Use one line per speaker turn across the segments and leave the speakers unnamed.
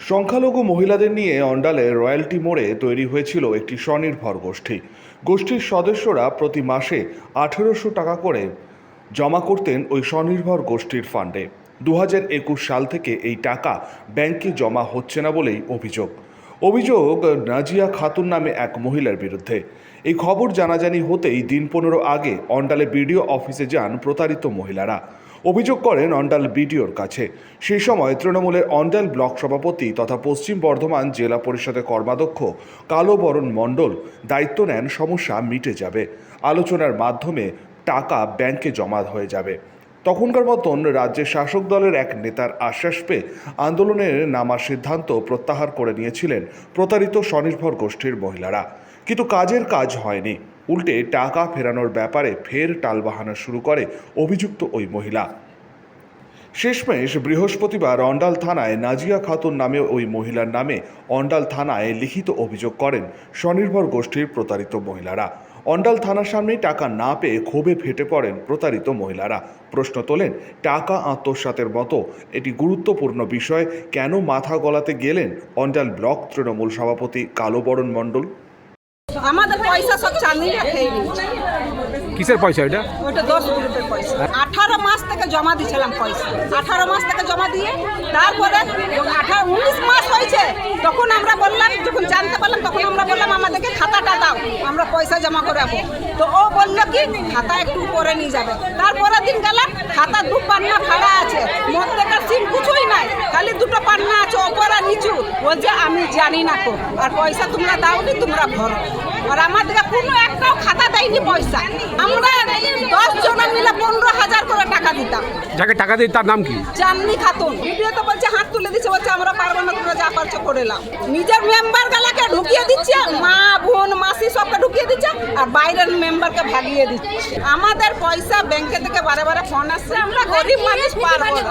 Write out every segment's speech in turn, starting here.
সংখ্যালঘু মহিলাদের নিয়ে অন্ডালের রয়্যালটি মোড়ে তৈরি হয়েছিল একটি স্বনির্ভর গোষ্ঠী। গোষ্ঠীর সদস্যরা প্রতি মাসে ১৮০০ টাকা করে জমা করতেন ওই স্বনির্ভর গোষ্ঠীর ফান্ডে। ২০২১ সাল থেকে এই টাকা ব্যাংকে জমা হচ্ছে না বলেই অভিযোগ নাজিয়া খাতুন নামে এক মহিলার বিরুদ্ধে। এই খবর জানাজানি হতেই দিন ১৫ আগে অন্ডালে বিডিও অফিসে যান প্রতারিত মহিলারা। অভিযোগ করেন অন্ডাল বিডিওর কাছে। সেই সময় তৃণমূলের অন্ডাল ব্লক সভাপতি তথা পশ্চিম বর্ধমান জেলা পরিষদের কর্মাধ্যক্ষ কালোবরণ মণ্ডল দায়িত্ব নেন সমস্যা মিটে যাবে, আলোচনার মাধ্যমে টাকা ব্যাংকে জমা হয়ে যাবে। তখনকার মতন রাজ্যের শাসক দলের এক নেতার আশ্বাস পেয়ে আন্দোলনের নামার সিদ্ধান্ত প্রত্যাহার করে নিয়েছিলেন প্রতারিত স্বনির্ভর গোষ্ঠীর মহিলারা। কিন্তু কাজের কাজ হয়নি, উল্টে টাকা ফেরানোর ব্যাপারে ফের টালবাহানা শুরু করে অভিযুক্ত ওই মহিলা। শেষমেশ বৃহস্পতিবার অন্ডাল থানায় নাজিয়া খাতুন নামে ওই মহিলার নামে অন্ডাল থানায় লিখিত অভিযোগ করেন স্বনির্ভর গোষ্ঠীর প্রতারিত মহিলারা। অন্ডাল থানার সামনেই টাকা না পেয়ে ক্ষোভে ফেটে পড়েন প্রতারিত মহিলারা। প্রশ্ন তোলেন, টাকা আত্মসাতের মতো এটি গুরুত্বপূর্ণ বিষয় কেন মাথা গলাতে গেলেন অন্ডাল ব্লক তৃণমূল সভাপতি কালোবরণ মণ্ডল?
আমাদের পয়সা সব চাঁদিরা খেয়ে নিয়েছে।
কিসের পয়সা এটা?
ওটা 10 গ্রুপের পয়সা। 18 মাস থেকে জমা দিয়েছিলাম পয়সা। 18 মাস থেকে জমা দিয়ে তারপরে 19 মাস হয়েছে, তখন আমরা বললাম, যখন জানতে পারলাম তখন আমরা বললাম আমাদেরকে খাতাটা দাও, আমরা পয়সা জমা করাবো। তো ও বললো কি খাতা একটু উপরে নিয়ে যাবে। তারপরে দিন গেলাম, খাতা 2 পান্না ফাড়া আছে, মধ্যেকার সিন কিছুই নাই, খালি 2টো পান্না আছে ওপর আর নিচু। বলছে আমি জানি না কো, আর পয়সা তোমরা দাওনি, তোমরা ভরো। আর আমাদেরকে কোনো একটাও খাতা দেয়নি পয়সা। আমরা 10 জন মিলে 15,000 করে টাকা দিতাম।
যাকে টাকা দিই তার নাম কি?
চাঁদনি খাতুন। ভিডিও তো বলছে হাত তুলে দিচ্ছে, বলছে আমরা পারবো না, তোমরা যা পারছো করে নাও। নিজের মেম্বার গালাকে ঢুকিয়ে দিচ্ছে, মা বোন মাসি সবকে ঢুকিয়ে দিচ্ছে, আর বাইরের মেম্বারকে ভাগিয়ে দিচ্ছে। আমাদের পয়সা ব্যাংকে থেকে বারে বারে ফোন আসছে, আমরা গরিব মানুষ পারবো না,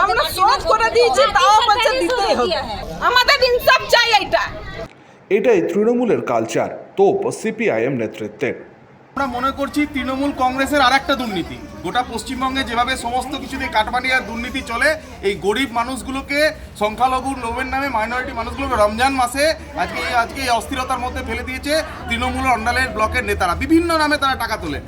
আমরা শোধ করে দিয়েছি, তাও বলছে দিতেই হবে। আমাদের ইনসাফ চাই।
এটাই তৃণমূলের কালচার, তোপ সিপিআইএম নেতৃত্বের।
আমরা মনে করছি তৃণমূল কংগ্রেসের আর একটা দুর্নীতি। গোটা পশ্চিমবঙ্গে যেভাবে সমস্ত কিছু দিয়ে কাটমানিয়ার দুর্নীতি চলে, এই গরিব মানুষগুলোকে, সংখ্যালঘু লোভের নামে মাইনরিটি মানুষগুলোকে রমজান মাসে আজকে এই অস্থিরতার মধ্যে ফেলে দিয়েছে তৃণমূল অন্ডালের ব্লকের নেতারা। বিভিন্ন নামে তারা টাকা তোলে,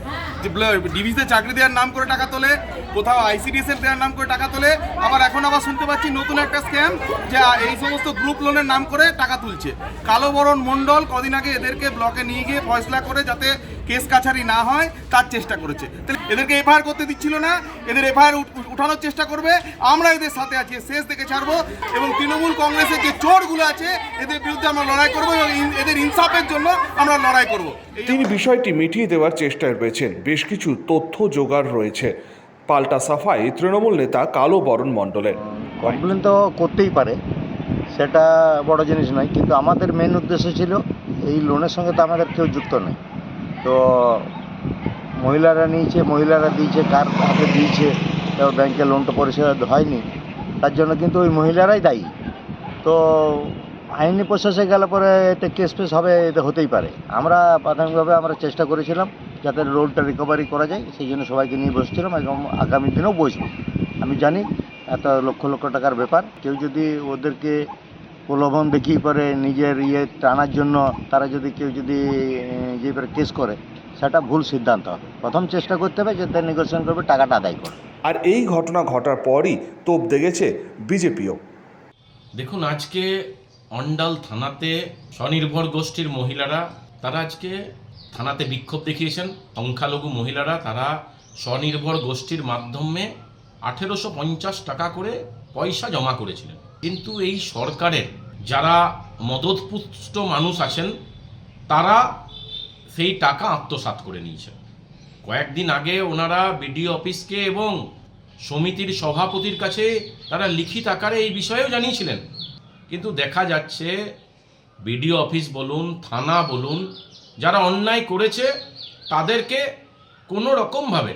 ডিভিসিতে চাকরি দেওয়ার নাম করে টাকা তোলে, কোথাও আইসিডিএসের দেওয়ার নাম করে টাকা তোলে, আবার শুনতে পাচ্ছি নতুন একটা স্ক্যাম যে এই সমস্ত গ্রুপ লোনের নাম করে টাকা তুলছে। কালোবরণ মণ্ডল কদিন আগে এদেরকে ব্লকে নিয়ে গিয়ে ফয়সলা করে যাতে কেস কাছারি না হয় তার চেষ্টা করেছে। এদেরকে এফআইআর করতে দিচ্ছিল না, এদের এফআইআর উঠানোর চেষ্টা করবে। আমরা এদের সাথে আছি, শেষ দেখে ছাড়বো। এবং তৃণমূল কংগ্রেসের যে চোরগুলো আছে এদের বিরুদ্ধে আমরা লড়াই করবো এবং এদের ইনসাফের জন্য আমরা লড়াই করব।
তিনি বিষয়টি মিটিয়ে দেওয়ার চেষ্টায় রয়েছেন। বেশ কিছু তথ্য জোগাড় রয়েছে। পাল্টা সাফাই তৃণমূল নেতা কালোবরণ মণ্ডলের।
কমপ্লেন তো করতেই পারে, সেটা বড় জিনিস নয়, কিন্তু আমাদের মেন উদ্দেশ্য ছিল এই লোনের সঙ্গে তো আমাদের কেউ যুক্ত নেই। তো মহিলারা নিয়েছে, মহিলারা দিয়েছে, কার হাতে দিয়েছে, তো ব্যাংকে লোনটা পরিশোধ হয়নি, তার জন্য কিন্তু ওই মহিলারাই দায়ী। তো আইনি প্রসেসে গেলে পরে এটা কেস ফেস হবে, এটা হতেই পারে। আমরা প্রাথমিকভাবে আমরা চেষ্টা করেছিলাম যাতে রোলটা রিকভারি করা যায়, সেই জন্য সবাইকে নিয়ে বসছিলাম এবং আগামী দিনেও বসবো। আমি জানি এত লক্ষ লক্ষ টাকার ব্যাপার, কেউ যদি ওদেরকে প্রলোভন দেখিয়ে করে নিজের টানার জন্য তারা যদি কেউ যদি যেভাবে কেস করে, সেটা ভুল সিদ্ধান্ত হবে। প্রথম চেষ্টা করতে হবে যাতে নেগোসিয়েশন করবে, টাকাটা আদায় করে।
আর এই ঘটনা ঘটার পরই তোপ দেখেছে বিজেপিও।
দেখুন, আজকে অন্ডাল থানাতে স্বনির্ভর গোষ্ঠীর মহিলারা তারা আজকে থানাতে বিক্ষোভ দেখিয়েছেন। সংখ্যালঘু মহিলারা তারা স্বনির্ভর গোষ্ঠীর মাধ্যমে 1850 টাকা করে পয়সা জমা করেছিলেন। কিন্তু এই সরকারের যারা মদতপুষ্ট মানুষ আছেন তারা সেই টাকা আত্মসাৎ করে নিয়েছেন। কয়েকদিন আগে ওনারা বিডিও অফিসকে এবং সমিতির সভাপতির কাছে তারা লিখিত আকারে এই বিষয়েও জানিয়েছিলেন। কিন্তু দেখা যাচ্ছে বিডিও অফিস বলুন, থানা বলুন, যারা অন্যায় করেছে তাদেরকে কোনো রকমভাবে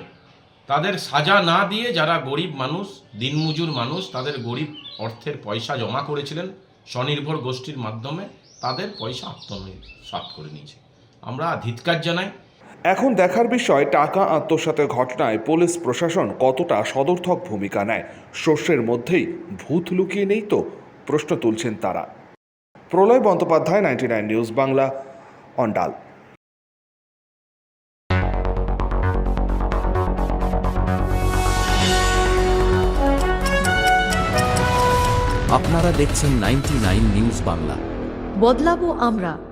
তাদের সাজা না দিয়ে যারা গরিব মানুষ, দিনমজুর মানুষ, তাদের গরিব অর্থের পয়সা জমা করেছিলেন স্বনির্ভর গোষ্ঠীর মাধ্যমে, তাদের পয়সা আত্মসাৎ করে নিয়েছে। আমরা ধিক্কার জানাই।
এখন দেখার বিষয় টাকা আত্মসাতের ঘটনায় পুলিশ প্রশাসন কতটা সদর্থক ভূমিকা নেয়। শস্যের মধ্যেই ভূত লুকিয়ে নেই তো? প্রশ্ন তুলছেন তারা। প্রলয় বন্দ্যোপাধ্যায়, 99 নিউজ বাংলা, অন্ডাল।
আপনারা দেখছেন 99 নিউজ বাংলা।
বদলাবো আমরা।